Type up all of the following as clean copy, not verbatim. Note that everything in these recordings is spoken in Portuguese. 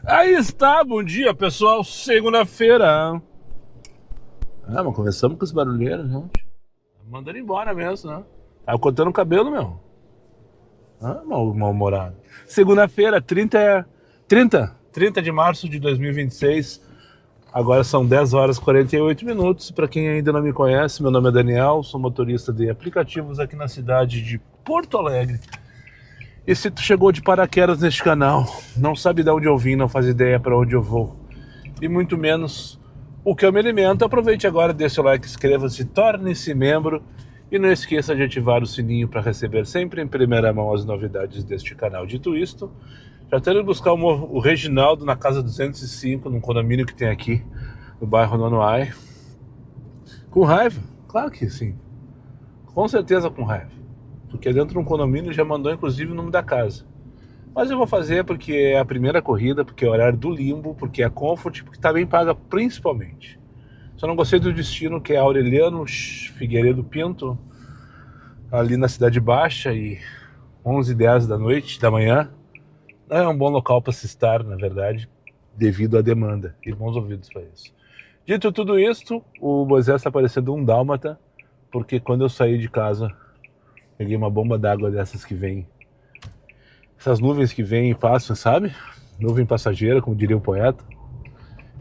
Aí está, bom dia pessoal, segunda-feira. Mas começamos com esse barulheiro, gente. Mandando embora mesmo, né? Tava cortando o cabelo, meu. Mal-humorado. Segunda-feira, 30 de março de 2026. Agora são 10 horas e 48 minutos. Para quem ainda não me conhece, meu nome é Daniel, sou motorista de aplicativos aqui na cidade de Porto Alegre. E se tu chegou de paraquedas neste canal, não sabe de onde eu vim, não faz ideia para onde eu vou, e muito menos o que eu me alimento, aproveite agora, deixe o like, inscreva-se, torne-se membro e não esqueça de ativar o sininho para receber sempre em primeira mão as novidades deste canal. Dito isto, já estou indo buscar o Reginaldo na casa 205, num condomínio que tem aqui no bairro Nonoai. Com raiva? Claro que sim, com certeza com raiva. Porque dentro de um condomínio já mandou inclusive o nome da casa. Mas eu vou fazer porque é a primeira corrida, porque é o horário do limbo, porque é Comfort, porque tá bem paga principalmente. Só não gostei do destino, que é Aureliano Figueiredo Pinto, ali na Cidade Baixa, e 11h10 da manhã. Não é um bom local para se estar, na verdade, devido à demanda e bons ouvidos para isso. Dito tudo isto, o Moisés está parecendo um dálmata, porque quando eu saí de casa, peguei uma bomba d'água dessas que vem, essas nuvens que vêm e passam, sabe? Nuvem passageira, como diria o poeta.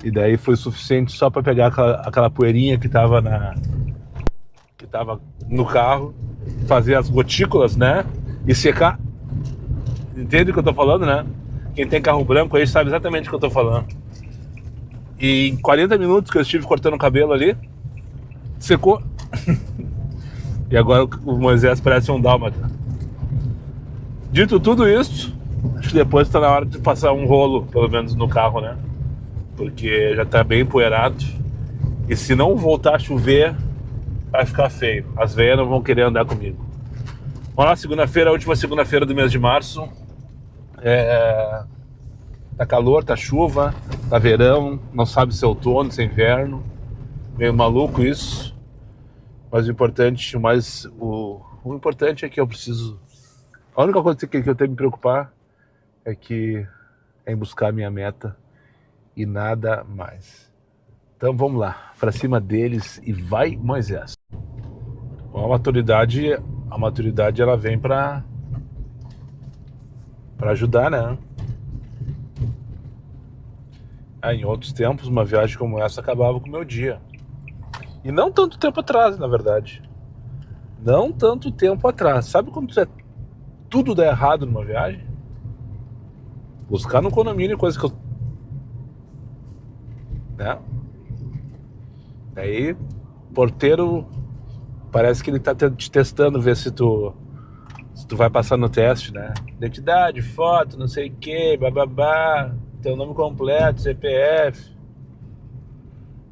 E daí foi suficiente só para pegar aquela poeirinha que tava no carro, fazer as gotículas, né? E secar. Entende o que eu tô falando, né? Quem tem carro branco aí sabe exatamente o que eu tô falando. E em 40 minutos que eu estive cortando o cabelo ali, secou. E agora o Moisés parece um dálmata. Dito tudo isso, acho que depois está na hora de passar um rolo, pelo menos no carro, né? Porque já está bem empoeirado. E se não voltar a chover, vai ficar feio. As veias não vão querer andar comigo. Vamos lá, segunda-feira, a última segunda-feira do mês de março. Tá calor, tá chuva, tá verão, não sabe se é outono, se é inverno. Meio maluco isso. Mas o importante é que eu preciso... A única coisa que eu tenho que me preocupar é em buscar a minha meta e nada mais. Então vamos lá, para cima deles e vai, Moisés. Bom, a maturidade ela vem para ajudar, né? Em outros tempos, uma viagem como essa acabava com o meu dia. E não tanto tempo atrás, na verdade. Não tanto tempo atrás. Sabe quando tudo dá errado numa viagem? Buscar no condomínio coisa que eu... né? Daí, porteiro parece que ele tá te testando, ver se tu vai passar no teste, né? Identidade, foto, não sei o que, bababá, teu nome completo, CPF.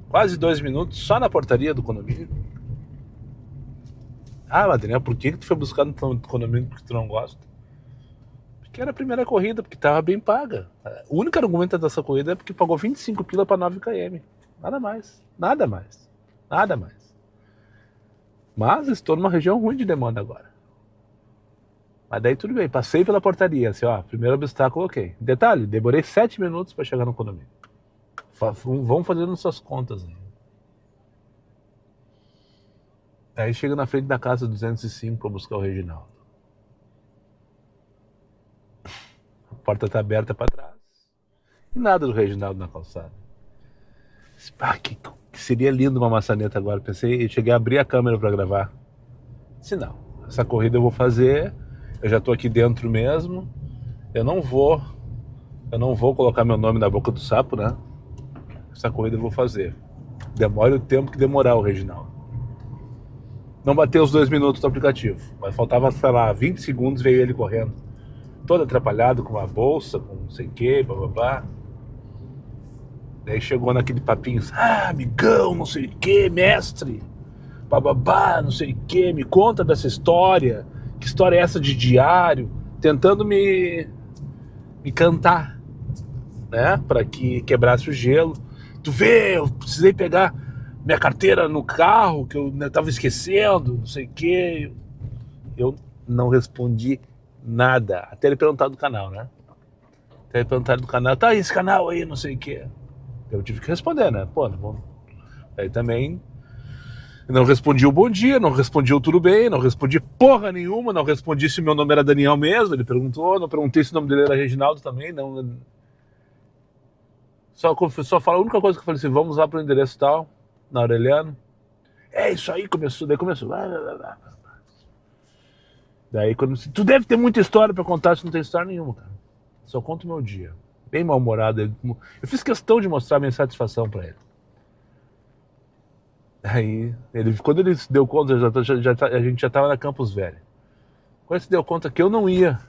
Quase 2 minutos só na portaria do condomínio. Adriano, por que tu foi buscar no condomínio porque tu não gosta? Porque era a primeira corrida, porque tava bem paga. O único argumento dessa corrida é porque pagou 25 pila para 9 km. Nada mais. Nada mais. Nada mais. Mas estou numa região ruim de demanda agora. Mas daí tudo bem, passei pela portaria, assim, primeiro obstáculo, ok. Detalhe, demorei 7 minutos para chegar no condomínio. Vão fazendo suas contas aí. Aí chega na frente da casa 205 para buscar o Reginaldo. A porta tá aberta para trás. E nada do Reginaldo na calçada. Que seria lindo uma maçaneta agora. Pensei, cheguei a abrir a câmera para gravar. Se não, essa corrida eu vou fazer. Eu já tô aqui dentro mesmo. Eu não vou colocar meu nome na boca do sapo, né? Essa corrida eu vou fazer. Demore o tempo que demorar o Reginaldo. Não bateu os 2 minutos do aplicativo, mas faltava, sei lá, 20 segundos, veio ele correndo. Todo atrapalhado, com uma bolsa, com não sei o que, bababá. Daí chegou naquele papinho, amigão, não sei o que, mestre, bababá, não sei o que, me conta dessa história. Que história é essa de diário? Tentando me cantar, né? Para que quebrasse o gelo. Tu vê, eu precisei pegar minha carteira no carro, que eu tava esquecendo, não sei o quê. Eu não respondi nada, até ele perguntar do canal, né? Daí perguntaram do canal, tá, esse canal aí, não sei o quê. Eu tive que responder, né? Pô, não vou... Aí também não respondi o bom dia, não respondi o tudo bem, não respondi porra nenhuma, não respondi se meu nome era Daniel mesmo, ele perguntou, não perguntei se o nome dele era Reginaldo também, não... Só fala, a única coisa que eu falei assim, vamos lá pro endereço tal, na Aureliano. É isso aí, começou, daí começou. Daí quando tu deve ter muita história pra contar, se não tem história nenhuma, cara. Só conto o meu dia. Bem mal-humorado. Eu fiz questão de mostrar minha satisfação pra ele. Aí, quando ele se deu conta, a gente já tava na Campus Velho. Quando ele se deu conta que eu não ia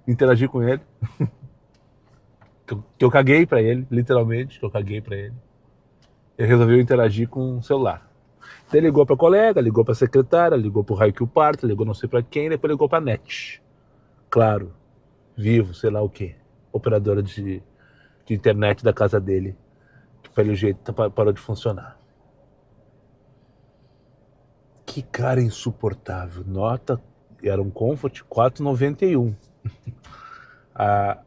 interagir com ele, que eu caguei pra ele, literalmente, que eu caguei pra ele, ele resolveu interagir com o celular. Então ele ligou pra colega, ligou pra secretária, ligou pro raio que o parto, ligou não sei pra quem, depois ligou pra NET. Claro, Vivo, sei lá o que, operadora de internet da casa dele, que pelo jeito parou de funcionar. Que cara insuportável. Nota, era um Comfort 4,91.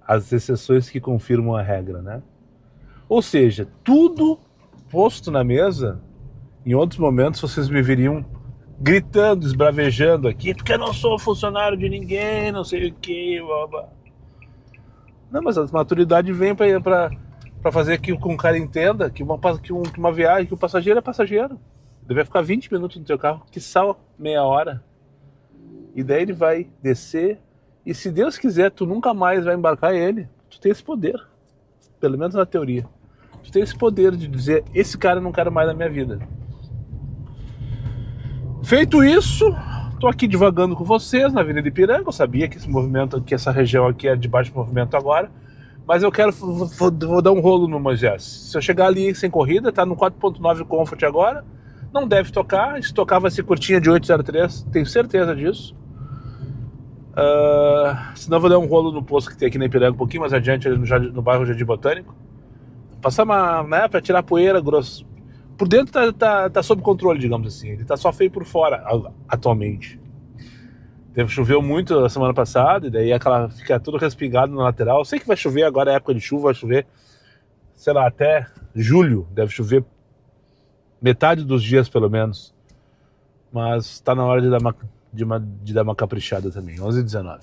As exceções que confirmam a regra, né? Ou seja, tudo posto na mesa, em outros momentos vocês me viriam gritando, esbravejando aqui, porque eu não sou funcionário de ninguém, não sei o que, blá, blá. Não, mas a maturidade vem pra fazer que o cara entenda que uma viagem, que o passageiro é passageiro. Ele vai ficar 20 minutos no teu carro, quiçá meia hora. E daí ele vai descer. E se Deus quiser, tu nunca mais vai embarcar ele. Tu tem esse poder. Pelo menos na teoria. Tu tem esse poder de dizer, esse cara eu não quero mais na minha vida. Feito isso, tô aqui divagando com vocês na Avenida Ipiranga. Eu sabia que essa região aqui é de baixo movimento agora. Mas eu vou dar um rolo no Moisés. Se eu chegar ali sem corrida, tá no 4.9 Comfort agora. Não deve tocar, se tocar vai ser curtinha de 803, tenho certeza disso. Senão eu vou dar um rolo no posto que tem aqui na Ipiranga, um pouquinho mais adiante, ali no bairro Jardim Botânico. Passar né, pra tirar poeira grosso. Por dentro tá sob controle, digamos assim. Ele tá só feio por fora, atualmente. Choveu muito a semana passada, e daí fica tudo respingado na lateral. Eu sei que vai chover agora, é época de chuva, vai chover, sei lá, até julho deve chover. Metade dos dias, pelo menos. Mas tá na hora de dar uma caprichada também. 11h19.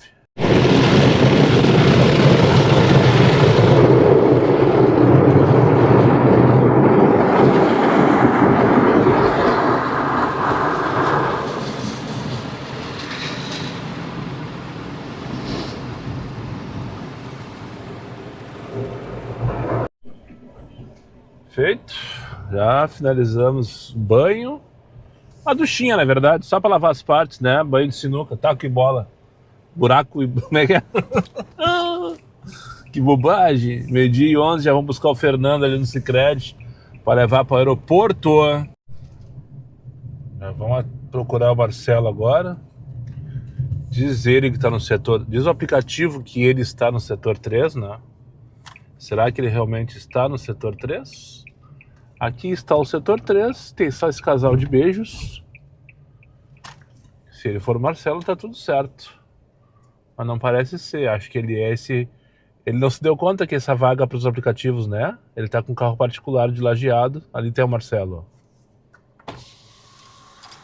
Feito. Já finalizamos o banho. Uma duchinha, na verdade, só para lavar as partes, né? Banho de sinuca, taco e bola. Buraco e... Como é que é? Que bobagem. 12h11, já vamos buscar o Fernando ali no Sicredi para levar para o aeroporto. Vamos procurar o Marcelo agora. Diz ele que está no setor... Diz o aplicativo que ele está no setor 3, né? Será que ele realmente está no setor 3? Aqui está o setor 3, tem só esse casal de beijos. Se ele for o Marcelo, tá tudo certo. Mas não parece ser, acho que ele é esse... Ele não se deu conta que essa vaga para os aplicativos, né? Ele tá com um carro particular de Lajeado. Ali tem o Marcelo.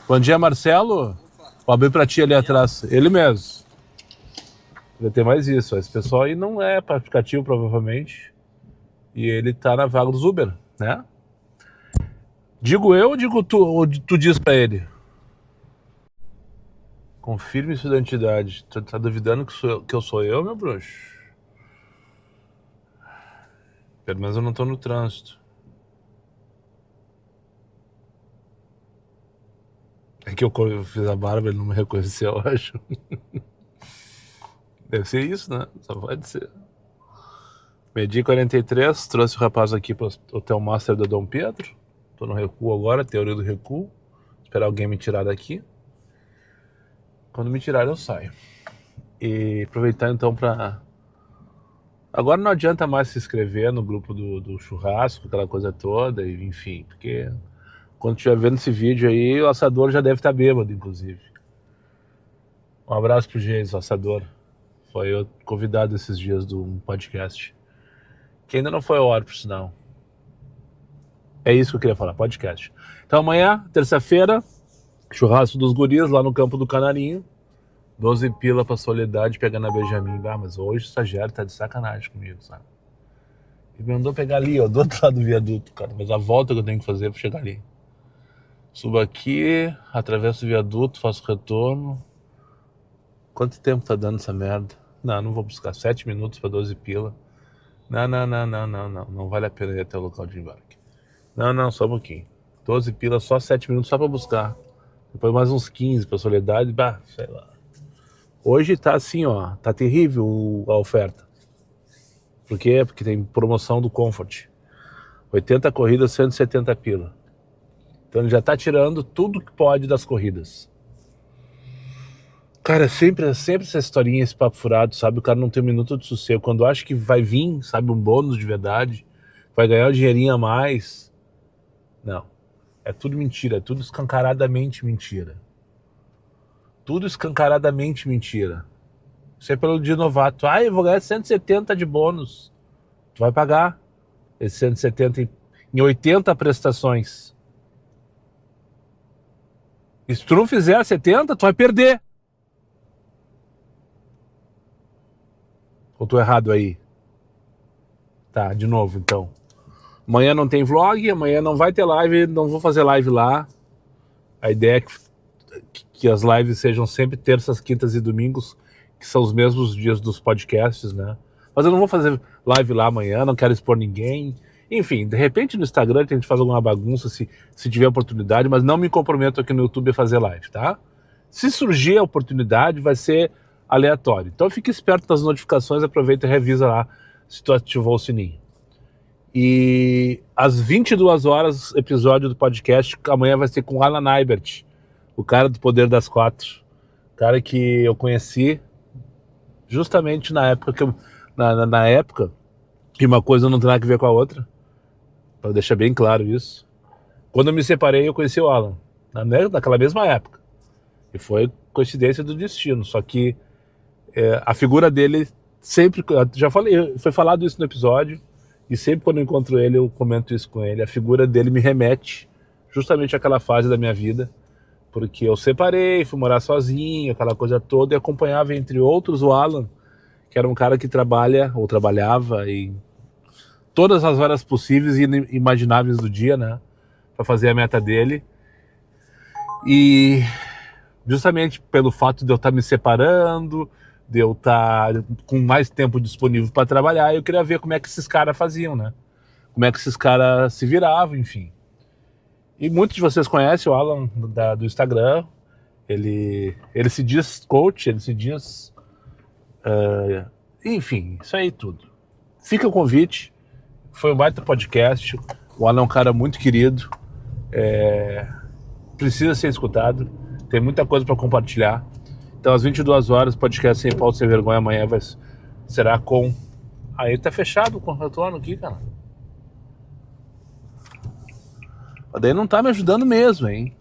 Bom dia, Marcelo. Vou abrir pra ti ali atrás. Ele mesmo. Vai ter mais isso. Esse pessoal aí não é para aplicativo, provavelmente. E ele tá na vaga dos Uber, né? Digo eu ou digo tu, ou tu diz pra ele? Confirme sua identidade. Tá duvidando que eu sou eu, meu bruxo? Pelo menos eu não tô no trânsito. É que eu fiz a barba, ele não me reconheceu, eu acho. Deve ser isso, né? Só pode ser. Medi 43, trouxe o rapaz aqui pro Hotel Master do Dom Pedro. Tô no recuo agora, teoria do recuo. Esperar alguém me tirar daqui. Quando me tirar eu saio. E aproveitar então pra... Agora não adianta mais se inscrever no grupo do churrasco, aquela coisa toda, e enfim, porque quando estiver vendo esse vídeo aí, o assador já deve estar bêbado, inclusive. Um abraço pro Geis, o assador. Foi eu convidado esses dias do podcast. que ainda não foi ao ar, por sinal. É isso que eu queria falar, podcast. Então amanhã, terça-feira, churrasco dos guris lá no campo do Canarinho. 12 pila pra Soledade pegando a Benjamin. Ah, mas hoje o estagiário tá de sacanagem comigo, sabe? Ele me mandou pegar ali, ó, do outro lado do viaduto, cara. Mas a volta que eu tenho que fazer é pra chegar ali. Subo aqui, atravesso o viaduto, faço retorno. Quanto tempo tá dando essa merda? Não vou buscar 7 minutos pra 12 pila. Não vale a pena ir até o local de embarque. Não, só um pouquinho. 12 pila, só 7 minutos só pra buscar. Depois mais uns 15 pra Soledade, bah, sei lá. Hoje tá assim, ó, tá terrível a oferta. Por quê? Porque tem promoção do Comfort. 80 corridas, 170 pila. Então ele já tá tirando tudo que pode das corridas. Cara, sempre essa historinha, esse papo furado, sabe? O cara não tem um minuto de sossego. Quando acha que vai vir, sabe, um bônus de verdade, vai ganhar um dinheirinho a mais. Não. É tudo mentira, é tudo escancaradamente mentira. Tudo escancaradamente mentira. Isso é pelo dia novato. Ah, eu vou ganhar 170 de bônus. Tu vai pagar esses 170 em 80 prestações. E se tu não fizer 70, tu vai perder. Ou tô errado aí? Tá, de novo então. Amanhã não tem vlog, amanhã não vai ter live, não vou fazer live lá. A ideia é que as lives sejam sempre terças, quintas e domingos, que são os mesmos dias dos podcasts, né? Mas eu não vou fazer live lá amanhã, não quero expor ninguém. Enfim, de repente no Instagram a gente faz alguma bagunça se tiver oportunidade, mas não me comprometo aqui no YouTube a fazer live, tá? Se surgir a oportunidade, vai ser aleatório. Então fique esperto das notificações, aproveita e revisa lá se tu ativou o sininho. E às 22 horas, episódio do podcast, amanhã vai ser com o Alan Eibert, o cara do Poder das Quatro. Cara que eu conheci justamente na época que na época, que uma coisa não tem nada a ver com a outra, para deixar bem claro isso. Quando eu me separei, eu conheci o Alan, naquela mesma época. E foi coincidência do destino, só que a figura dele sempre, já falei, foi falado isso no episódio, e sempre quando eu encontro ele, eu comento isso com ele. A figura dele me remete justamente àquela fase da minha vida, porque eu separei, fui morar sozinho, aquela coisa toda, e acompanhava, entre outros, o Alan, que era um cara que trabalhava em todas as horas possíveis e inimagináveis do dia, né, para fazer a meta dele. E justamente pelo fato de eu estar me separando, de eu estar com mais tempo disponível para trabalhar, eu queria ver como é que esses caras faziam, né? Como é que esses caras se viravam, enfim. E muitos de vocês conhecem o Alan do Instagram. Ele se diz coach, ele se diz... enfim, isso aí tudo. Fica o convite. Foi um baita podcast. O Alan é um cara muito querido. Precisa ser escutado. Tem muita coisa para compartilhar. Então, às 22 horas, podcast Sem Pauta Sem Vergonha amanhã será com... Aí tá fechado com o retorno aqui, cara. Mas daí não tá me ajudando mesmo, hein?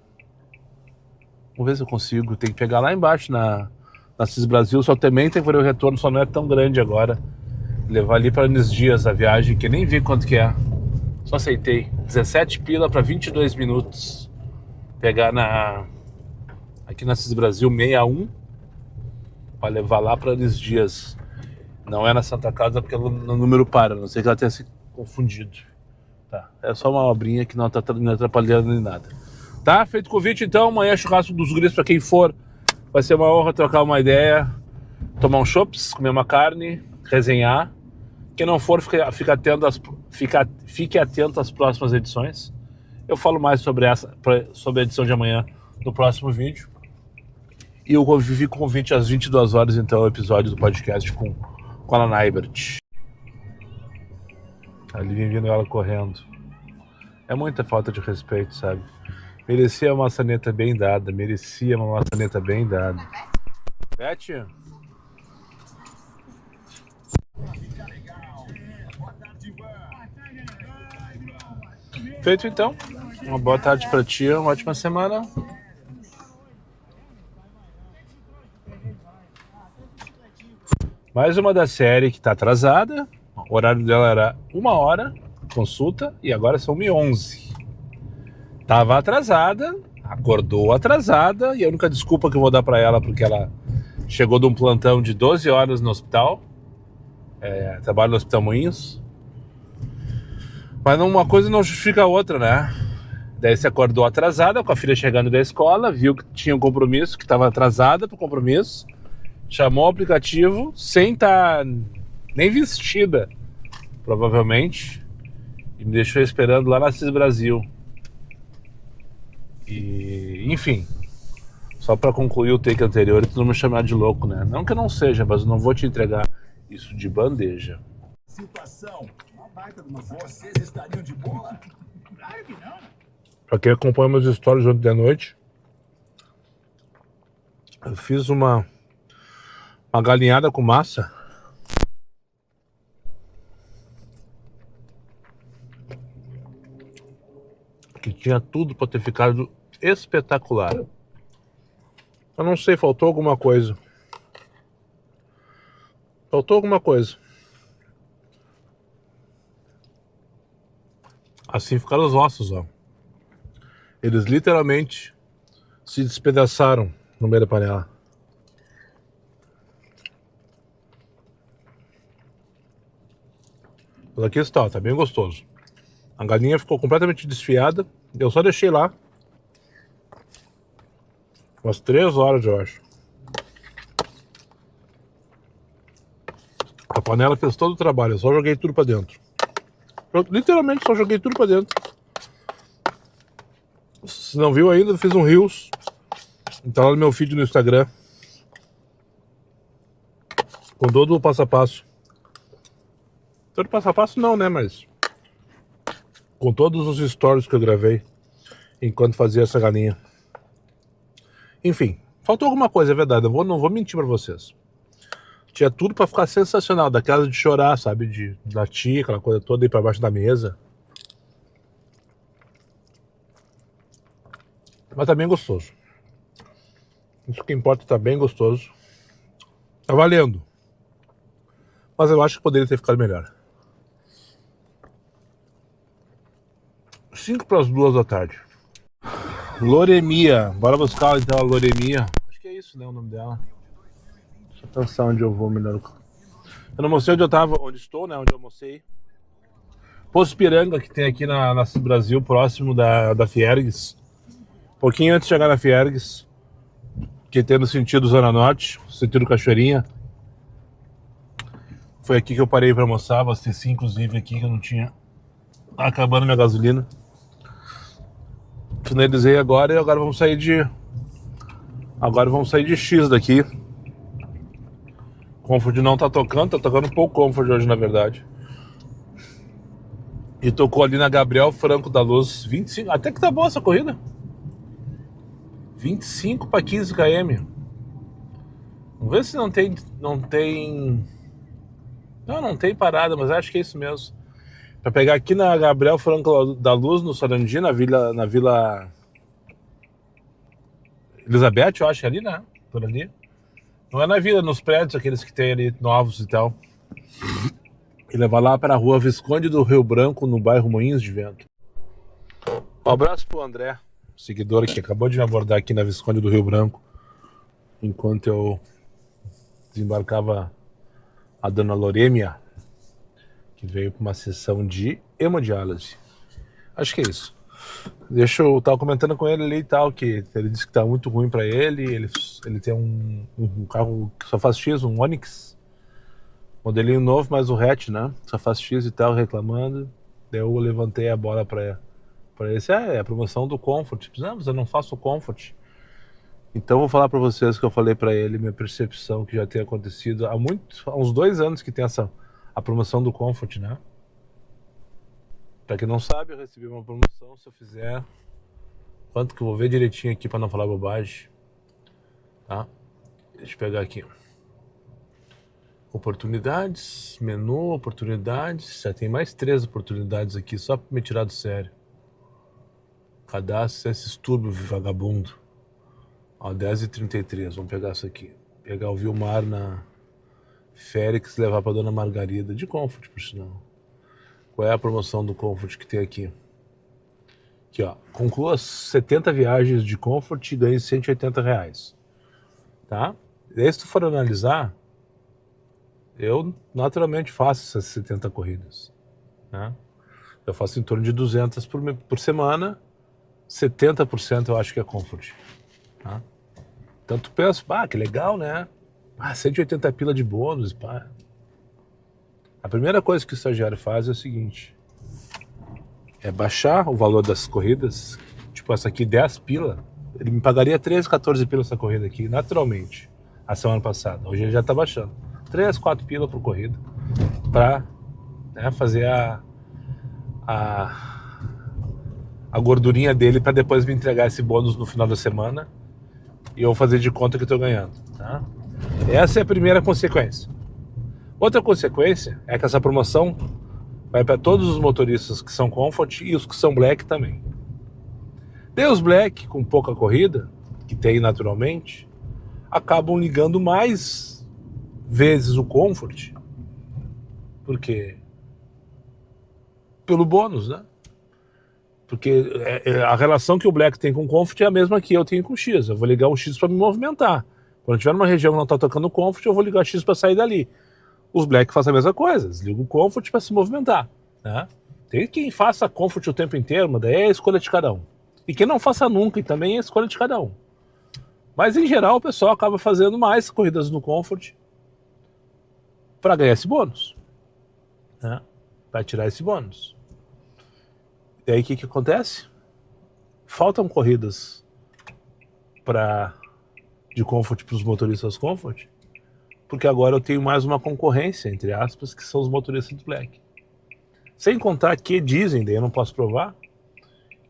Vamos ver se eu consigo. Tem que pegar lá embaixo na CIS Brasil. Só também tem que fazer o retorno, só não é tão grande agora. Levar ali para Anis Dias a viagem, que nem vi quanto que é. Só aceitei. 17 pila para 22 minutos. Pegar aqui na CIS Brasil 61. Para levar lá para Anis Dias. Não é na Santa Casa porque no número para, não sei que ela tenha se confundido. Tá, é só uma obrinha que não tá atrapalhando nem nada. Tá, feito o convite então, amanhã churrasco dos guris para quem for. Vai ser uma honra trocar uma ideia, tomar um chopps, comer uma carne, resenhar. Quem não for, fique atento às próximas edições. Eu falo mais sobre a edição de amanhã no próximo vídeo. E eu fico com o convite às 22 horas, então, o episódio do podcast com Alan Eibert. Ali vem vindo ela correndo. É muita falta de respeito, sabe? Merecia uma maçaneta bem dada. Beth? Feito então. Uma boa tarde pra ti, uma ótima semana. Mais uma da série que tá atrasada. O horário dela era 1h, consulta, e agora são 1h11. Tava atrasada, acordou atrasada, e a única desculpa que eu vou dar pra ela, porque ela chegou de um plantão de 12 horas no hospital, trabalha no Hospital Moinhos, mas uma coisa não justifica a outra, né? Daí se acordou atrasada, com a filha chegando da escola, viu que tinha um compromisso, que estava atrasada pro compromisso, chamou o aplicativo, sem estar nem vestida, provavelmente, e me deixou esperando lá na CIS Brasil. E, enfim, só para concluir o take anterior, tu não me chamar de louco, né? Não que eu não seja, mas eu não vou te entregar isso de bandeja. Situação, uma baita de uma vocês estariam de boa? Claro que não. Pra quem acompanha meus stories ontem de noite, eu fiz uma galinhada com massa. Que tinha tudo para ter ficado espetacular. Eu não sei, faltou alguma coisa. Faltou alguma coisa. Assim ficaram os ossos, ó. Eles literalmente se despedaçaram no meio da panela. Mas aqui está, tá bem gostoso. A galinha ficou completamente desfiada. Eu só deixei lá umas 3 horas, eu acho. A panela fez todo o trabalho, eu só joguei tudo pra dentro. Eu, literalmente só joguei tudo pra dentro. Se não viu ainda, eu fiz um Reels. Tá lá no meu feed no Instagram. Com todo o passo a passo. Todo passo a passo não, né? Mas com todos os stories que eu gravei enquanto fazia essa galinha. Enfim, faltou alguma coisa, é verdade. Não vou mentir pra vocês. Tinha tudo pra ficar sensacional. Daquela de chorar, sabe? Da tia, aquela coisa toda aí pra baixo da mesa. Mas tá bem gostoso. Isso que importa, tá bem gostoso. Tá valendo. Mas eu acho que poderia ter ficado melhor. 1:55 da tarde. Loremia. Bora buscar então a Loremia. Acho que é isso, né? O nome dela. Deixa eu pensar onde eu vou melhor. Eu não mostrei onde eu tava, onde estou, né? Onde eu almocei. Poço Piranga, que tem aqui na CIS Brasil, próximo da Fiergues. Pouquinho antes de chegar na Fiergues, que tem no sentido Zona Norte, sentido Cachoeirinha. Foi aqui que eu parei pra almoçar, abasteci inclusive aqui que eu não tinha. Acabando minha gasolina. Finalizei agora e agora vamos sair de. Agora vamos sair de X daqui. Comfort não tá tocando pouco Comfort hoje, na verdade. E tocou ali na Gabriel Franco da Luz, 25. Até que tá boa essa corrida. 25 para 15 km. Vamos ver se não tem. Não tem parada, mas acho que é isso mesmo. Pra pegar aqui na Gabriel Franco da Luz, no Sarandi, na Vila Elizabeth, eu acho, ali, né? Por ali. Não é na vila, nos prédios, aqueles que tem ali, novos e tal. E levar lá para a rua Visconde do Rio Branco, no bairro Moinhos de Vento. Um abraço pro André, seguidor que acabou de me abordar aqui na Visconde do Rio Branco, enquanto eu desembarcava a dona Loremia, que veio para uma sessão de hemodiálise. Acho que é isso. Eu tava comentando com ele ali e tal, que ele disse que tá muito ruim para ele. Ele tem um carro que só faz X, um Onix, modelinho novo, mas o hatch, né? Só faz X e tal, reclamando. Daí eu levantei a bola para ele. É a promoção do Comfort. Não, mas eu não faço Comfort. Então vou falar para vocês que eu falei para ele, minha percepção que já tem acontecido há uns 2 anos que tem a promoção do Comfort, né? Pra quem não sabe, eu recebi uma promoção. Se eu fizer, quanto que eu vou ver direitinho aqui pra não falar bobagem, tá? Deixa eu pegar aqui. Oportunidades, menu, oportunidades. Já tem mais 3 oportunidades aqui só pra me tirar do sério. Cadastro esses turbo vagabundo. Ó, 10h33, vamos pegar isso aqui. Pegar o Vilmar Félix levar pra dona Margarida, de Comfort, por sinal. Qual é a promoção do Comfort que tem aqui? Aqui, ó. Conclua 70 viagens de Comfort e ganhe R$180. Tá? E aí, se tu for analisar, eu naturalmente faço essas 70 corridas. Né? Eu faço em torno de 200 por semana. 70% eu acho que é Comfort. Tá? Então tu pensa, que legal, né? 180 pila de bônus, pá. A primeira coisa que o estagiário faz é o seguinte: é baixar o valor das corridas. Tipo, essa aqui 10 pila, ele me pagaria 13, 14 pila essa corrida aqui, naturalmente, a semana passada. Hoje ele já tá baixando 3, 4 pila por corrida pra, né, fazer a gordurinha dele para depois me entregar esse bônus no final da semana e eu fazer de conta que eu tô ganhando, tá? Essa é a primeira consequência. Outra consequência é que essa promoção vai para todos os motoristas que são Comfort e os que são Black também. Daí os Black, com pouca corrida, que tem naturalmente, acabam ligando mais vezes o Comfort. Por quê? Pelo bônus, né? Porque a relação que o Black tem com o Comfort é a mesma que eu tenho com o X. Eu vou ligar o X para me movimentar. Quando eu estiver numa região que não está tocando o Comfort, eu vou ligar o X para sair dali. Os Black fazem a mesma coisa, eles ligam o Comfort para se movimentar. Né? Tem quem faça Comfort o tempo inteiro, mas daí é a escolha de cada um. E quem não faça nunca, e também é a escolha de cada um. Mas em geral o pessoal acaba fazendo mais corridas no Comfort para ganhar esse bônus. Né? Para tirar esse bônus. E aí o que acontece? Faltam corridas de Comfort para os motoristas Comfort, porque agora eu tenho mais uma concorrência, entre aspas, que são os motoristas do Black. Sem contar que dizem, daí eu não posso provar,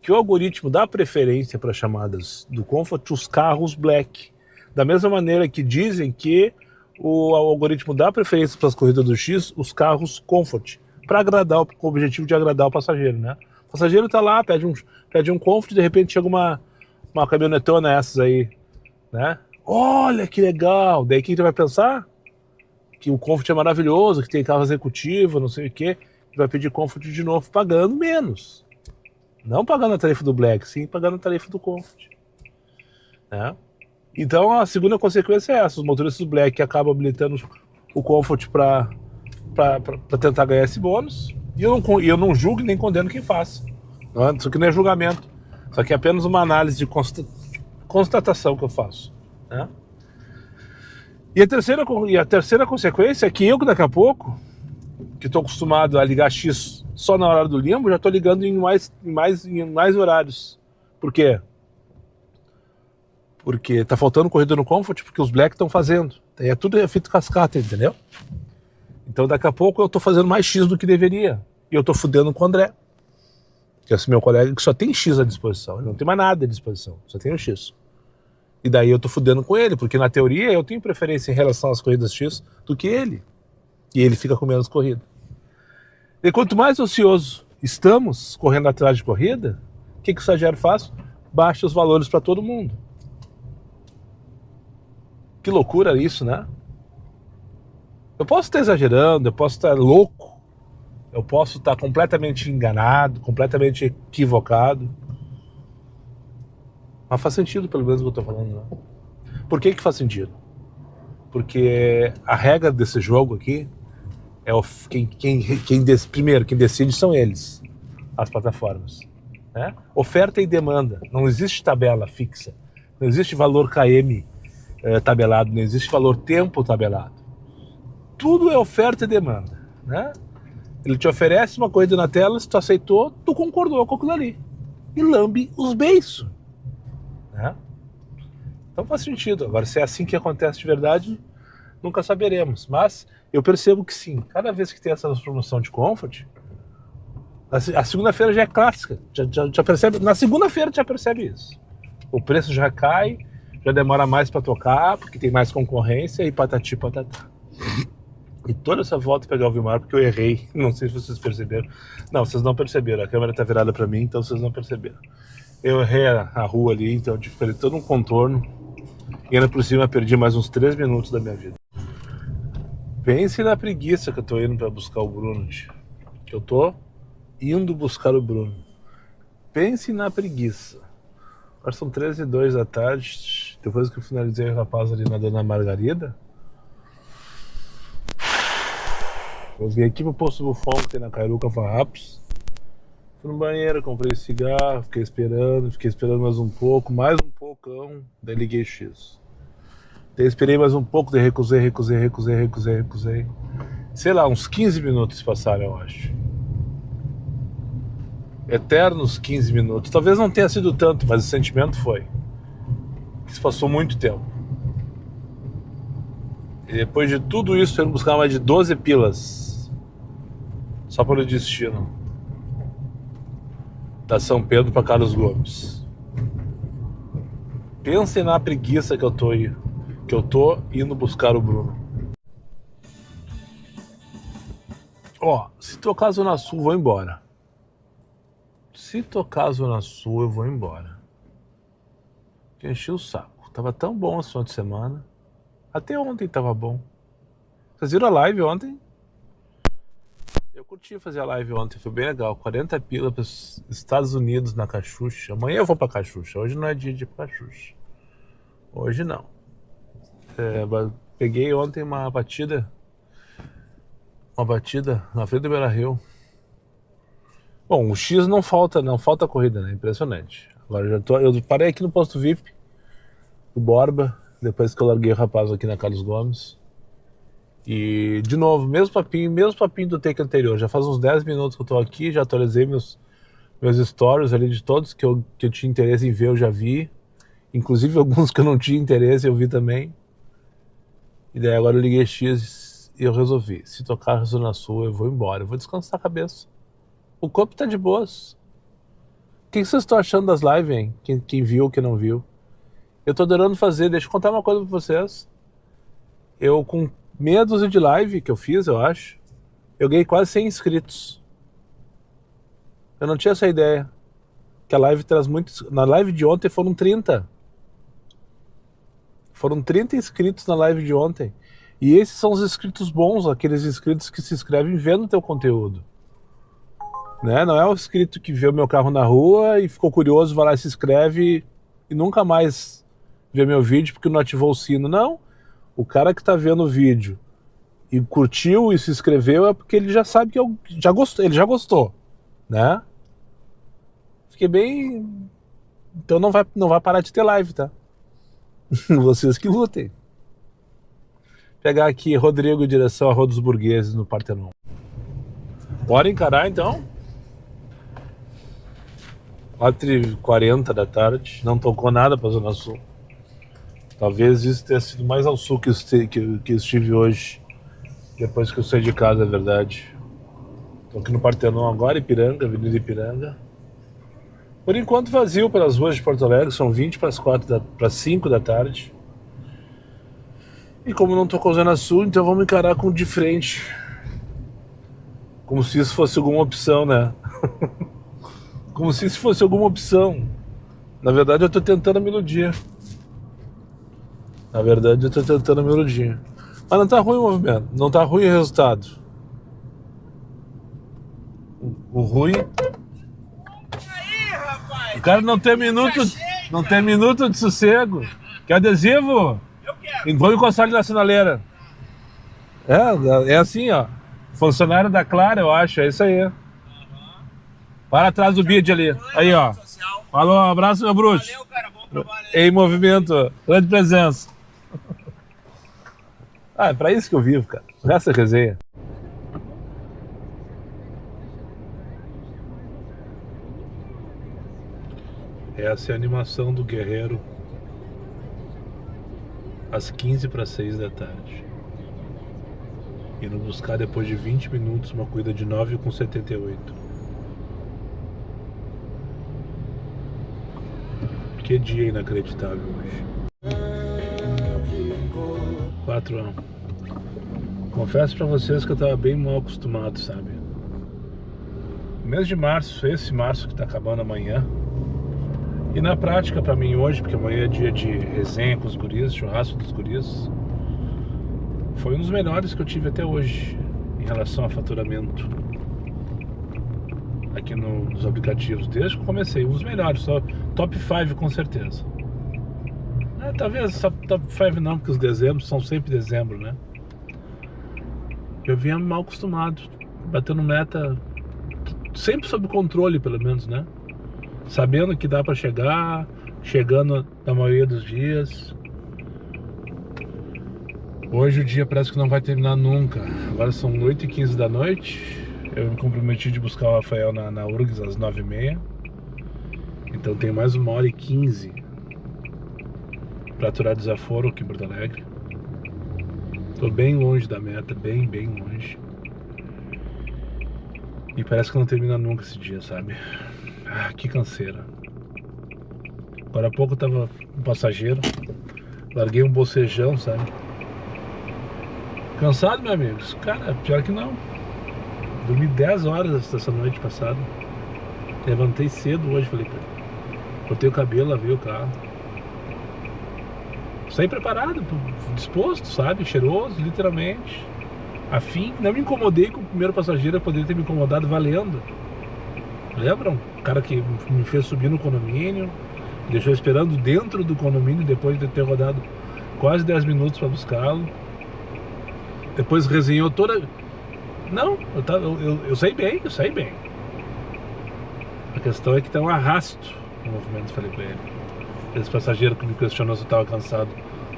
que o algoritmo dá preferência para chamadas do Comfort os carros Black. Da mesma maneira que dizem que o algoritmo dá preferência para as corridas do X os carros Comfort, para agradar, com o objetivo de agradar o passageiro, né? O passageiro tá lá, pede um Comfort e de repente chega uma caminhonetona essas aí, né? Olha que legal! Daí o que ele vai pensar? Que o Comfort é maravilhoso, que tem carro executivo, não sei o quê. Ele vai pedir Comfort de novo, pagando menos. Não pagando a tarifa do Black, sim pagando a tarifa do Comfort. Né? Então a segunda consequência é essa: os motoristas do Black acabam habilitando o Comfort para tentar ganhar esse bônus. E eu não julgo nem condeno quem faça. Não, isso aqui não é julgamento. Isso aqui é apenas uma análise de constatação que eu faço. Né? E a terceira consequência é que eu, daqui a pouco, que estou acostumado a ligar X só na hora do limbo, já estou ligando em mais horários. Por quê? Porque tá faltando corrida no Comfort, porque os Black estão fazendo. É tudo efeito cascata, entendeu? Então daqui a pouco eu tô fazendo mais X do que deveria. E eu tô fudendo com o André, que é esse meu colega que só tem X à disposição. Ele não tem mais nada à disposição, só tem o X. E daí eu tô fudendo com ele, porque na teoria eu tenho preferência em relação às corridas X do que ele. E ele fica com menos corrida. E quanto mais ocioso estamos correndo atrás de corrida, o que o estagiário faz? Baixa os valores para todo mundo. Que loucura isso, né? Eu posso estar exagerando, eu posso estar louco, eu posso estar completamente enganado, completamente equivocado. Mas faz sentido, pelo menos, o que eu estou falando, né? Por que faz sentido? Porque a regra desse jogo aqui é primeiro, quem decide são eles, as plataformas. Né? Oferta e demanda. Não existe tabela fixa. Não existe valor KM tabelado, não existe valor tempo tabelado. Tudo é oferta e demanda, né? Ele te oferece uma coisa na tela, se tu aceitou, tu concordou com aquilo ali. E lambe os beiços. Né? Então faz sentido. Agora, se é assim que acontece de verdade, nunca saberemos. Mas eu percebo que sim. Cada vez que tem essa promoção de Comfort, a segunda-feira já é clássica. Já percebe, na segunda-feira já percebe isso. O preço já cai, já demora mais para tocar, porque tem mais concorrência e patati patatá. E toda essa volta pegar o Vilmar porque eu errei. Não sei se vocês perceberam. Não, vocês não perceberam. A câmera tá virada para mim, então vocês não perceberam. Eu errei a rua ali, então eu tive que fazer todo um contorno. E ainda por cima perdi mais uns 3 minutos da minha vida. Pense na preguiça que eu tô indo pra buscar o Bruno, tio. Que eu tô indo buscar o Bruno. Pense na preguiça. Agora são 13h02 da tarde. Depois que eu finalizei o rapaz ali na Dona Margarida, eu vim aqui pro Posto Bufão, que tem na Cairuca Farrapos. Fui no banheiro, comprei cigarro, fiquei esperando mais um pouco, daí liguei X. Daí esperei mais um pouco, daí recusei. Sei lá, uns 15 minutos passaram, eu acho. Eternos 15 minutos. Talvez não tenha sido tanto, mas o sentimento foi. Isso passou muito tempo. E depois de tudo isso, eu ia buscar mais de 12 pilas. Só pelo destino. Da São Pedro para Carlos Gomes. Pensem na preguiça que eu tô indo buscar o Bruno. Ó, se tocar Zona Sul, vou embora. Se tocar Zona Sul, eu vou embora. Enchi o saco. Tava tão bom esse final de semana. Até ontem tava bom. Vocês viram a live ontem? Eu curti fazer a live ontem, foi bem legal. 40 pila para os Estados Unidos na Cachucha. Amanhã eu vou pra Cachucha. Hoje não é dia de ir pra Cachucha. Hoje não. Peguei ontem uma batida na frente do Beira-Rio. Bom, o X não falta corrida, né? Impressionante. Agora eu parei aqui no posto VIP do Borba, depois que eu larguei o rapaz aqui na Carlos Gomes. E, de novo, mesmo papinho do take anterior. Já faz uns 10 minutos que eu tô aqui, já atualizei meus stories ali de todos que eu tinha interesse em ver, eu já vi. Inclusive alguns que eu não tinha interesse, eu vi também. E daí agora eu liguei X e eu resolvi. Se tocar a Zona Sul, eu vou embora. Eu vou descansar a cabeça. O corpo tá de boas. O que vocês estão achando das lives, hein? Quem viu, quem não viu. Eu tô adorando fazer. Deixa eu contar uma coisa pra vocês. Eu, com meia dúzia de live que eu fiz, eu acho, eu ganhei quase 100 inscritos. Eu não tinha essa ideia. Que a live traz muitos... Na live de ontem foram 30. Foram 30 inscritos na live de ontem. E esses são os inscritos bons, aqueles inscritos que se inscrevem vendo o teu conteúdo. Né? Não é o inscrito que vê o meu carro na rua e ficou curioso, vai lá e se inscreve e nunca mais vê meu vídeo porque não ativou o sino. Não. O cara que tá vendo o vídeo e curtiu e se inscreveu é porque ele já sabe que ele já gostou, né? Fiquei bem... Então não vai parar de ter live, tá? Vocês que lutem. Pegar aqui Rodrigo em direção à Rua dos Burgueses no Partenon. Bora encarar então? 4h40 da tarde, não tocou nada pra Zona Sul. Talvez isso tenha sido mais ao sul que eu estive hoje, depois que eu saí de casa, é verdade. Tô aqui no Partenon agora, Ipiranga, Avenida Ipiranga. Por enquanto vazio pelas ruas de Porto Alegre, são 20 para 5 da tarde. E como não tocou Zona Sul, então vamos encarar com de frente. Como se isso fosse alguma opção, né? Como se isso fosse alguma opção. Na verdade eu tô tentando me iludir. Mas não tá ruim o movimento, não tá ruim o resultado. O ruim... O cara não tem minuto de sossego. Quer adesivo? Eu quero. Vou encostar ali na sinaleira. É assim, ó. Funcionário da Clara, eu acho, é isso aí. Para atrás do bid ali. Aí, ó. Falou, um abraço, meu bruxo. Valeu, cara, bom trabalho aí. Em movimento, grande presença. É pra isso que eu vivo, cara. O resto é resenha. Essa é a animação do guerreiro às 15 para 6 da tarde. Indo buscar depois de 20 minutos uma corrida de 9,78. Que dia inacreditável hoje. 4 anos. Confesso pra vocês que eu tava bem mal acostumado, sabe? Mês de março, esse março que tá acabando amanhã. E na prática pra mim hoje, porque amanhã é dia de resenha com os guris, churrasco dos guris, foi um dos melhores que eu tive até hoje em relação a faturamento aqui nos aplicativos, desde que eu comecei. Um dos melhores, só top 5 com certeza. Talvez top 5 não, porque os dezembros são sempre dezembro, né? Eu vinha mal acostumado, batendo meta sempre sob controle, pelo menos, né? Sabendo que dá pra chegar, chegando na maioria dos dias. Hoje o dia parece que não vai terminar nunca. Agora são 8h15 da noite. Eu me comprometi de buscar o Rafael na URGS às 9h30. Então tem mais 1h15 para aturar desaforo aqui em Porto Alegre. Tô bem longe da meta, bem longe. E parece que não termina nunca esse dia, sabe? Que canseira. Agora há pouco eu tava um passageiro, larguei um bocejão, sabe? Cansado, meus amigos? Cara, pior que não. Dormi 10 horas essa noite passada. Levantei cedo hoje, falei, cortei o cabelo, lavei o carro. Saí preparado, disposto, sabe? Cheiroso, literalmente. Afim, não me incomodei com o primeiro passageiro, eu poderia ter me incomodado valendo. Lembram? O cara que me fez subir no condomínio, me deixou esperando dentro do condomínio depois de ter rodado quase 10 minutos para buscá-lo. Depois resenhou toda... Não, eu saí bem, A questão é que tá um arrasto no movimento, falei pra ele. Esse passageiro que me questionou se eu tava cansado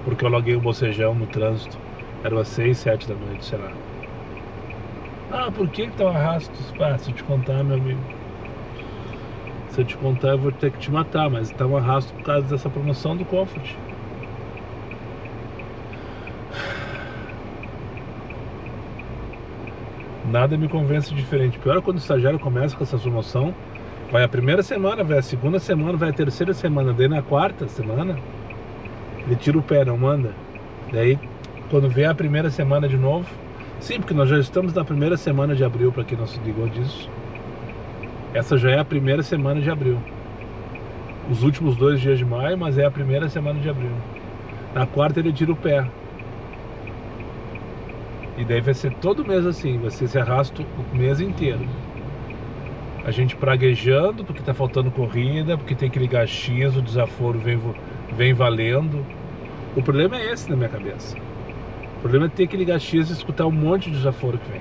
porque eu loguei um bocejão no trânsito. Era umas 6, 7 da noite, sei lá. Por que tá um arrasto? Se eu te contar, meu amigo, se eu te contar eu vou ter que te matar. Mas tá um arrasto por causa dessa promoção do Comfort. Nada me convence diferente. Pior é quando o estagiário começa com essa promoção. Vai a primeira semana, vai a segunda semana, vai a terceira semana. Daí na quarta semana ele tira o pé, não manda. Daí quando vê a primeira semana de novo. Sim, porque nós já estamos na primeira semana de abril, para quem não se ligou disso. Essa já é a primeira semana de abril. Os últimos 2 dias de maio, mas é a primeira semana de abril. Na quarta ele tira o pé. E daí vai ser todo mês assim, vai ser esse arrasto o mês inteiro. A gente praguejando porque tá faltando corrida, porque tem que ligar X, o desaforo vem valendo. O problema é esse na minha cabeça. O problema é ter que ligar X e escutar um monte de desaforo que vem.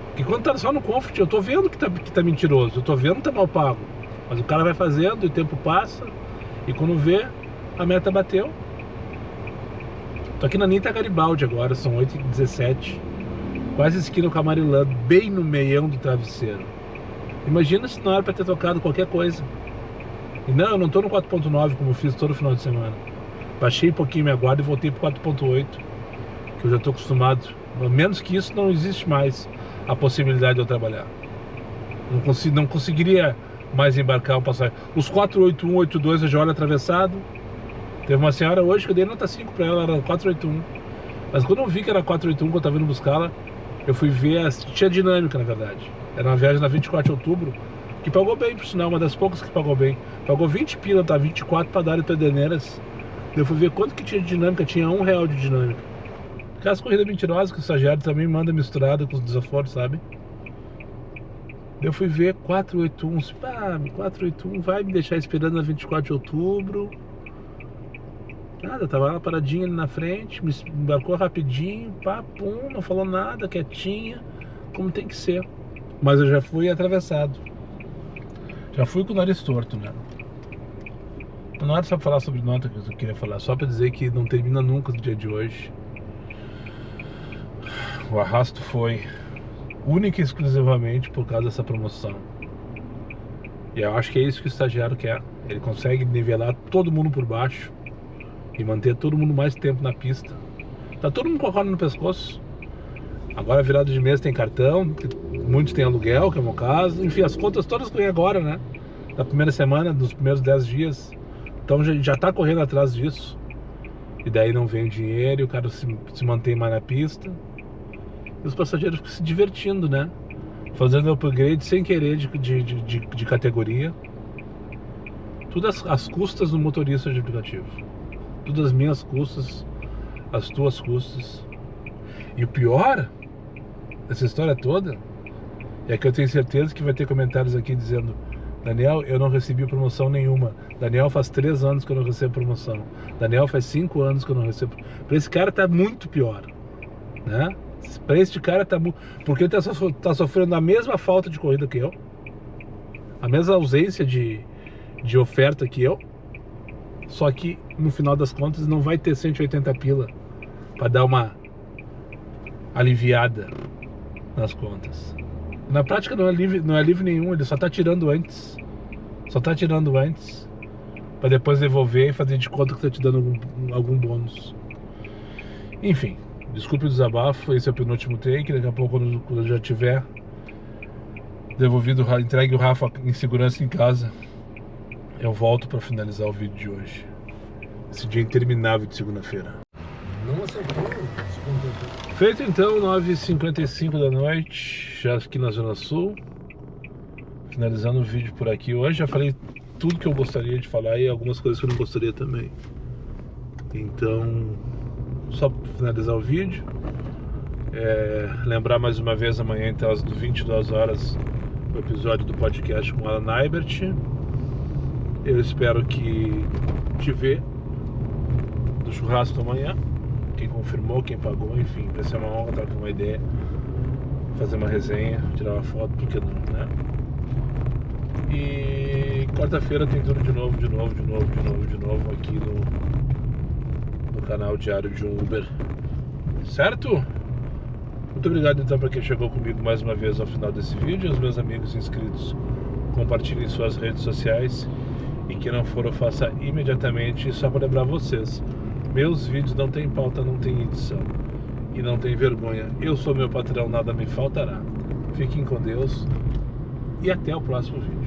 Porque quando tá só no Comfort, eu tô vendo que tá mentiroso, eu tô vendo que tá mal pago. Mas o cara vai fazendo e o tempo passa, e quando vê, a meta bateu. Tô aqui na Nita Garibaldi agora, são 8h17. Quase esquina com a Marilã, bem no meião do travesseiro. Imagina se não era pra ter tocado qualquer coisa. E não, eu não tô no 4.9 como eu fiz todo final de semana. Baixei um pouquinho minha guarda e voltei pro 4.8, que eu já tô acostumado. Menos que isso não existe mais a possibilidade de eu trabalhar. Não conseguiria mais embarcar um passageiro. Os 481, 82 eu já olho atravessado. Teve uma senhora hoje que eu dei nota 5 pra ela, era 481. Mas quando eu vi que era 481, que eu tava indo buscá-la, eu fui ver, tinha dinâmica na verdade. Era uma viagem na 24 de outubro, que pagou bem, por sinal, uma das poucas que pagou bem. Pagou 20 pila, tá? 24 para dar em Pederneiras. Eu fui ver quanto que tinha de dinâmica, tinha R$1 de dinâmica. Aquelas corridas mentirosas que o estagiário também manda misturada com os desaforos, sabe? Eu fui ver 481, 481 vai me deixar esperando na 24 de outubro. Nada, tava lá paradinha ali na frente, me embarcou rapidinho, pum, não falou nada, quietinha, como tem que ser. Mas eu já fui atravessado. Já fui com o nariz torto, né? Não era só pra falar sobre nota que eu queria falar, só pra dizer que não termina nunca o dia de hoje. O arrasto foi única e exclusivamente por causa dessa promoção. E eu acho que é isso que o estagiário quer. Ele consegue nivelar todo mundo por baixo e manter todo mundo mais tempo na pista. Tá todo mundo com a corda no pescoço. Agora virado de mês tem cartão, muitos têm aluguel, que é o meu caso. Enfim, as contas todas correm agora, né? Da primeira semana, dos primeiros 10 dias. Então já tá correndo atrás disso. E daí não vem o dinheiro e o cara se mantém mais na pista. E os passageiros ficam se divertindo, né? Fazendo upgrade sem querer de categoria. Tudo às custas do motorista de aplicativo. Tudo às minhas custas, às tuas custas. E o pior dessa história toda é que eu tenho certeza que vai ter comentários aqui dizendo: Daniel, eu não recebi promoção nenhuma. Daniel, faz 3 anos que eu não recebo promoção. Daniel, faz 5 anos que eu não recebo. Para esse cara tá muito pior, né? Para este cara tá muito... Porque ele tá sofrendo a mesma falta de corrida que eu, a mesma ausência de oferta que eu. Só que no final das contas não vai ter 180 pila para dar uma aliviada nas contas. Na prática não é alívio nenhum, ele só tá tirando antes. Só tá tirando antes para depois devolver e fazer de conta que tá te dando algum bônus. Enfim, desculpe o desabafo, esse é o penúltimo take. Daqui a pouco, quando eu já tiver devolvido, entregue o Rafa em segurança em casa, eu volto para finalizar o vídeo de hoje. Esse dia interminável de segunda-feira. Não acertou. Feito então, 9h55 da noite, já aqui na Zona Sul. Finalizando o vídeo por aqui hoje. Já falei tudo que eu gostaria de falar e algumas coisas que eu não gostaria também. Então, só para finalizar o vídeo, lembrar mais uma vez, amanhã então às 22 horas o episódio do podcast com Alan Eibert. Eu espero que te ver do churrasco amanhã. Quem confirmou, quem pagou, enfim, vai ser uma honra estar com uma ideia, fazer uma resenha, tirar uma foto, por que não, né? E quarta-feira tem tudo de novo aqui no canal Diário de um Uber, certo? Muito obrigado então para quem chegou comigo mais uma vez ao final desse vídeo. Aos meus amigos inscritos, compartilhem suas redes sociais, e quem não for, eu faça imediatamente. Só para lembrar vocês, meus vídeos não tem pauta, não tem edição e não tem vergonha. Eu sou meu patrão, nada me faltará. Fiquem com Deus e até o próximo vídeo.